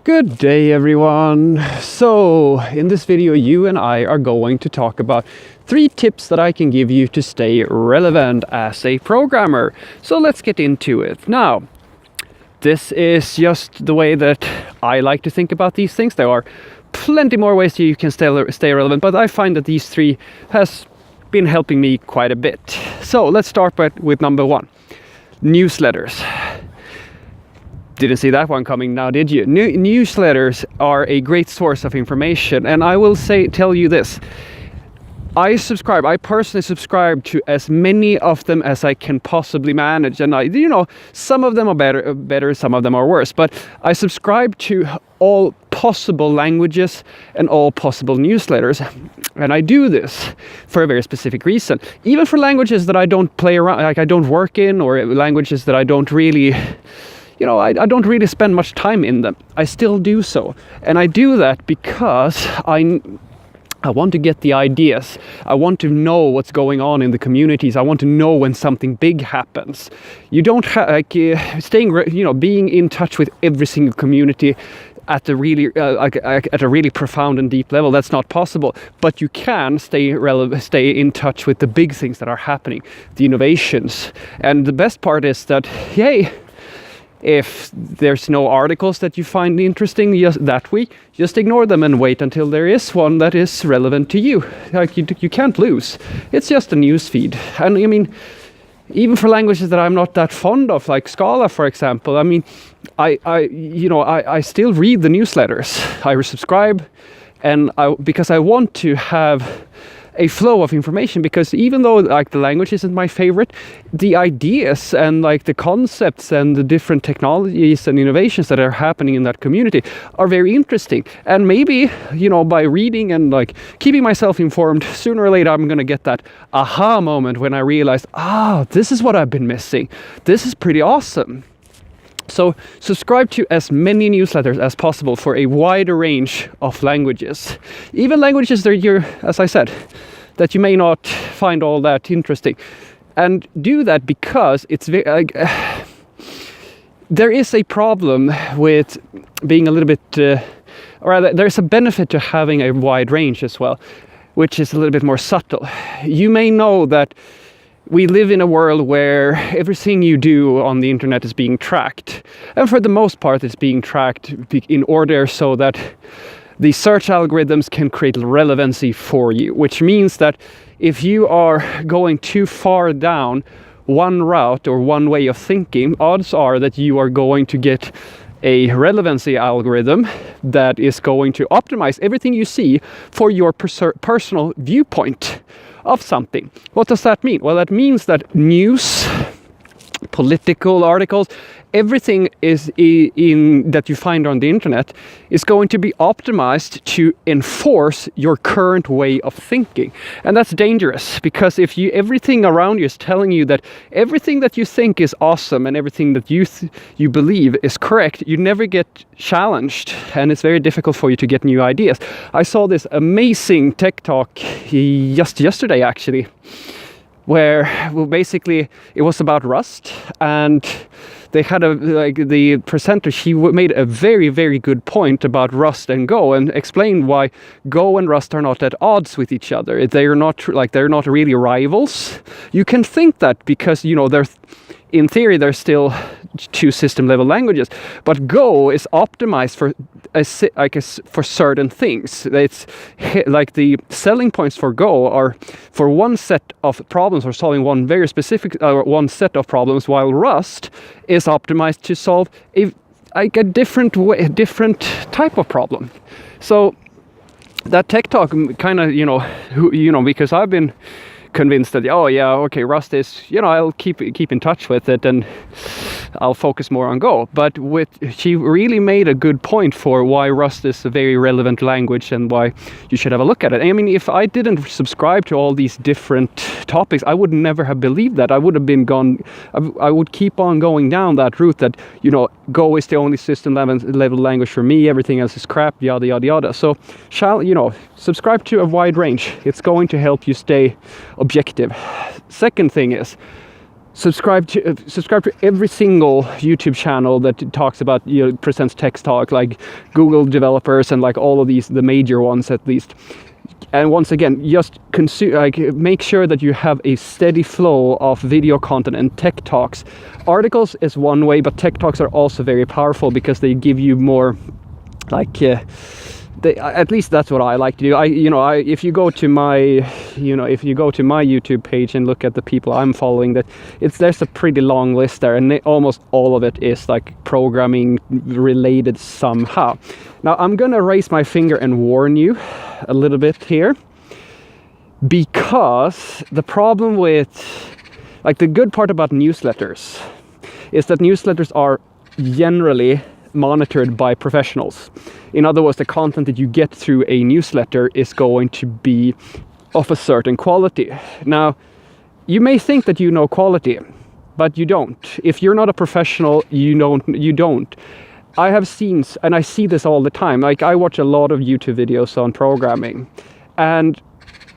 Good day, everyone. So in this video, you and I are going to talk about 3 tips that I can give you to stay relevant as a programmer. So let's get into it. Now, this is just the way that I like to think about these things. There are plenty more ways you can stay relevant, but I find that these 3 has been helping me quite a bit. So let's start with number 1, newsletters. Didn't see that one coming now, did you? Newsletters are a great source of information, and I will tell you this. I personally subscribe to as many of them as I can possibly manage, and some of them are better, some of them are worse, but I subscribe to all possible languages and all possible newsletters, and I do this for a very specific reason. Even for languages that I don't play around, like I don't work in, or languages that I don't really I don't really spend much time in them, I still do so. And I do that because I want to get the ideas. I want to know what's going on in the communities. I want to know when something big happens. You don't being in touch with every single community at a really profound and deep level. That's not possible. But you can stay in touch with the big things that are happening, the innovations. And the best part is that, if there's no articles that you find interesting that week, just ignore them and wait until there is one that is relevant to you. Like you can't lose. It's just a news feed. And I mean, even for languages that I'm not that fond of, like Scala, for example, I mean, I still read the newsletters. I subscribe, and because I want to have a flow of information, because even though like the language isn't my favorite, the ideas and like the concepts and the different technologies and innovations that are happening in that community are very interesting. And maybe, by reading and like keeping myself informed, sooner or later I'm going to get that aha moment when I realize, this is what I've been missing. This is pretty awesome. So subscribe to as many newsletters as possible for a wider range of languages. Even languages that as I said, that you may not find all that interesting. And do that because it's very, there is a problem with being a little bit, or rather there's a benefit to having a wide range as well, which is a little bit more subtle. You may know that we live in a world where everything you do on the internet is being tracked. And for the most part, it's being tracked in order so that the search algorithms can create relevancy for you, which means that if you are going too far down one route or one way of thinking, odds are that you are going to get a relevancy algorithm that is going to optimize everything you see for your personal viewpoint of something. What does that mean? Well, that means that news, political articles, everything is that you find on the internet is going to be optimized to enforce your current way of thinking. And that's dangerous, because if everything around you is telling you that everything that you think is awesome and everything that you believe is correct, you never get challenged, and it's very difficult for you to get new ideas. I saw this amazing tech talk just yesterday, actually, where basically it was about Rust, and they had the presenter, she made a very, very good point about Rust and Go, and explained why Go and Rust are not at odds with each other. They're not really rivals. You can think that because, in theory, they're still 2 system-level languages, but Go is optimized for certain things. It's like the selling points for Go are for one set of problems, or solving one very specific one set of problems, while Rust is optimized to solve a different type of problem. So that tech talk kind of because I've been convinced that Rust is, I'll keep in touch with it and I'll focus more on Go. But she really made a good point for why Rust is a very relevant language and why you should have a look at it. I mean, if I didn't subscribe to all these different topics, I would never have believed that. I would keep on going down that route that, Go is the only system level language for me, everything else is crap, yada, yada, yada. So subscribe to a wide range. It's going to help you stay objective. Second thing is, subscribe to every single YouTube channel that talks about, presents tech talk, like Google developers and like all of these, the major ones at least. And once again, just make sure that you have a steady flow of video content and tech talks. Articles is one way, but tech talks are also very powerful because they give you more, at least that's what I like to do. If you go to my YouTube page and look at the people I'm following, there's a pretty long list there, and almost all of it is like programming related somehow. Now I'm gonna raise my finger and warn you a little bit here, because the problem with, like, the good part about newsletters is that newsletters are generally monitored by professionals. In other words, the content that you get through a newsletter is going to be of a certain quality. Now, you may think that you know quality, but you don't. If you're not a professional, you don't. I have seen, and I see this all the time, like I watch a lot of YouTube videos on programming, and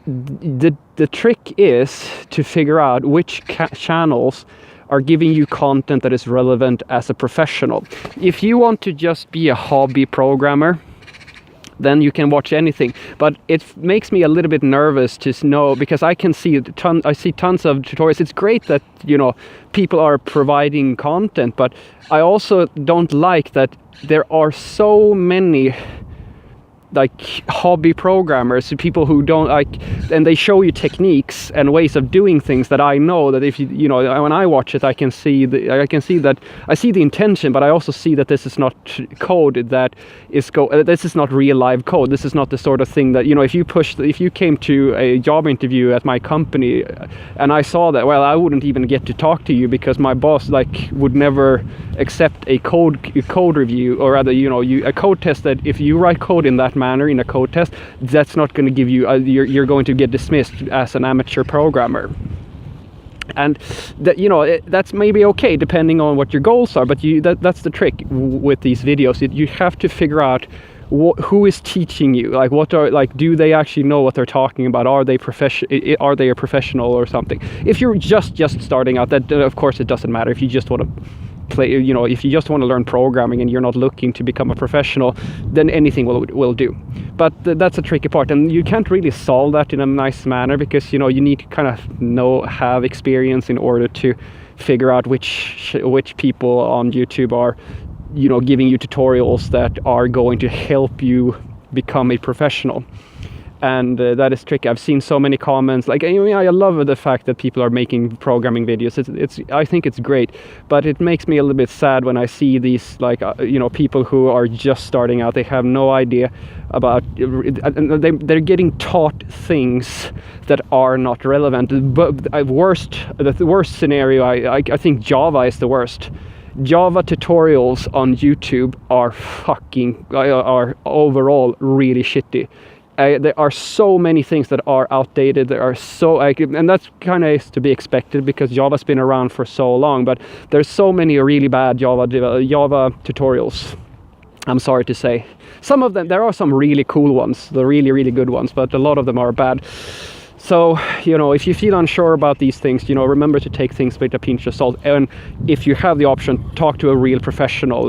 the trick is to figure out which channels are giving you content that is relevant as a professional. If you want to just be a hobby programmer, then you can watch anything. But it makes me a little bit nervous to know, because I see tons of tutorials. It's great that, people are providing content, but I also don't like that there are so many like hobby programmers, people who don't like, and they show you techniques and ways of doing things that I know that if when I watch it, I see the intention, but I also see that this is not code that is this is not real live code. This is not the sort of thing that, if you came to a job interview at my company and I saw that, well, I wouldn't even get to talk to you because my boss would never accept a code review, or rather, a code test that if you write code in that manner in a code test, that's not going to give you you're going to get dismissed as an amateur programmer. And that, that's maybe okay depending on what your goals are, but that's the trick with these videos. You have to figure out who is teaching you, do they actually know what they're talking about? Are they a professional or something? If you're just starting out, that of course it doesn't matter. If you just want to if you just want to learn programming and you're not looking to become a professional, then anything will do. But that's a tricky part, and you can't really solve that in a nice manner, because you need to kind of have experience in order to figure out which people on YouTube are giving you tutorials that are going to help you become a professional. And that is tricky. I've seen so many comments. I love the fact that people are making programming videos. I think it's great, but it makes me a little bit sad when I see these people who are just starting out. They have no idea about. They're getting taught things that are not relevant. But the worst scenario. I think Java is the worst. Java tutorials on YouTube are overall really shitty. There are so many things that are outdated. There are and that's kind of to be expected because Java's been around for so long. But there's so many really bad Java tutorials. I'm sorry to say. Some of them, there are some really cool ones, the really, really good ones, but a lot of them are bad. So, if you feel unsure about these things, remember to take things with a pinch of salt. And if you have the option, talk to a real professional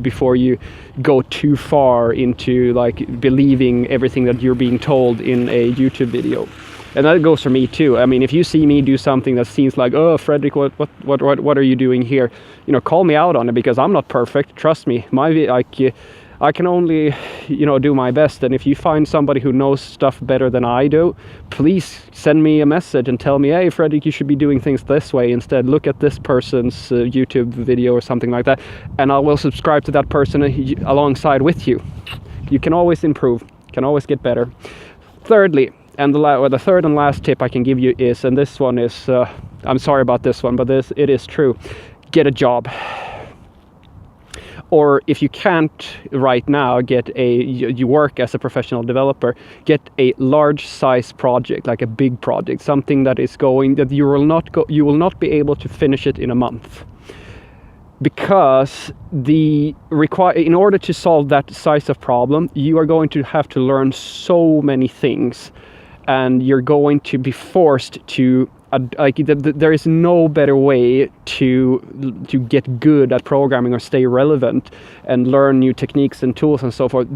before you go too far into believing everything that you're being told in a YouTube video. And that goes for me too. I mean, if you see me do something that seems like, oh, Fredrik, what are you doing here? Call me out on it, because I'm not perfect. Trust me. I can only, do my best. And if you find somebody who knows stuff better than I do, please send me a message and tell me, hey, Fredrik, you should be doing things this way instead. Look at this person's YouTube video or something like that. And I will subscribe to that person alongside with you. You can always improve, can always get better. Thirdly, and the third and last tip I can give you is, and this one is, I'm sorry about this one, but it is true. Get a job. Or if you can't right now you work as a professional developer, get a large size project, like a big project, something that you will not be able to finish it in a month. Because in order to solve that size of problem, you are going to have to learn so many things, and you're going to be forced to there is no better way to get good at programming or stay relevant and learn new techniques and tools and so forth.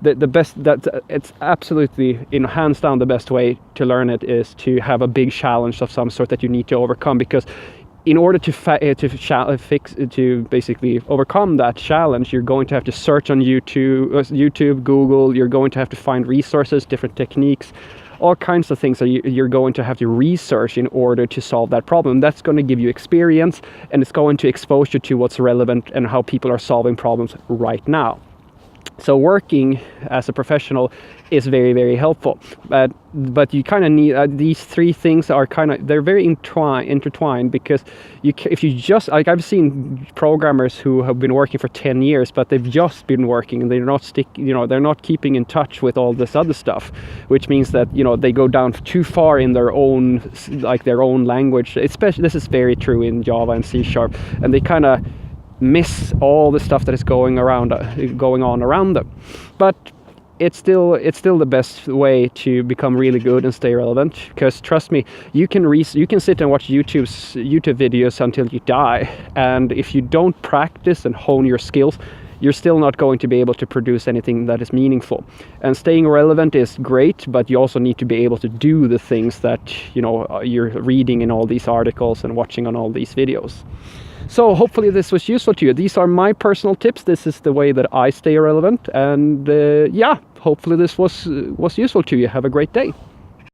The best, that it's absolutely, hands down, the best way to learn it is to have a big challenge of some sort that you need to overcome, because in order to basically overcome that challenge, you're going to have to search on YouTube, Google. You're going to have to find resources, different techniques, all kinds of things that you're going to have to research in order to solve that problem. That's going to give you experience, and it's going to expose you to what's relevant and how people are solving problems right now. So working as a professional is very, very helpful, but you kind of need these three things they're very intertwined, because if you just, like, I've seen programmers who have been working for 10 years, but they've just been working and they're not keeping in touch with all this other stuff, which means that they go down too far in their own language. Especially, this is very true in Java and C#, and they kind of miss all the stuff that is going on around them. But it's still the best way to become really good and stay relevant, because trust me, you can sit and watch YouTube videos until you die, and if you don't practice and hone your skills, you're still not going to be able to produce anything that is meaningful. And staying relevant is great, but you also need to be able to do the things that you're reading in all these articles and watching on all these videos. So hopefully this was useful to you. These are my personal tips. This is the way that I stay relevant, and hopefully this was useful to you. Have a great day.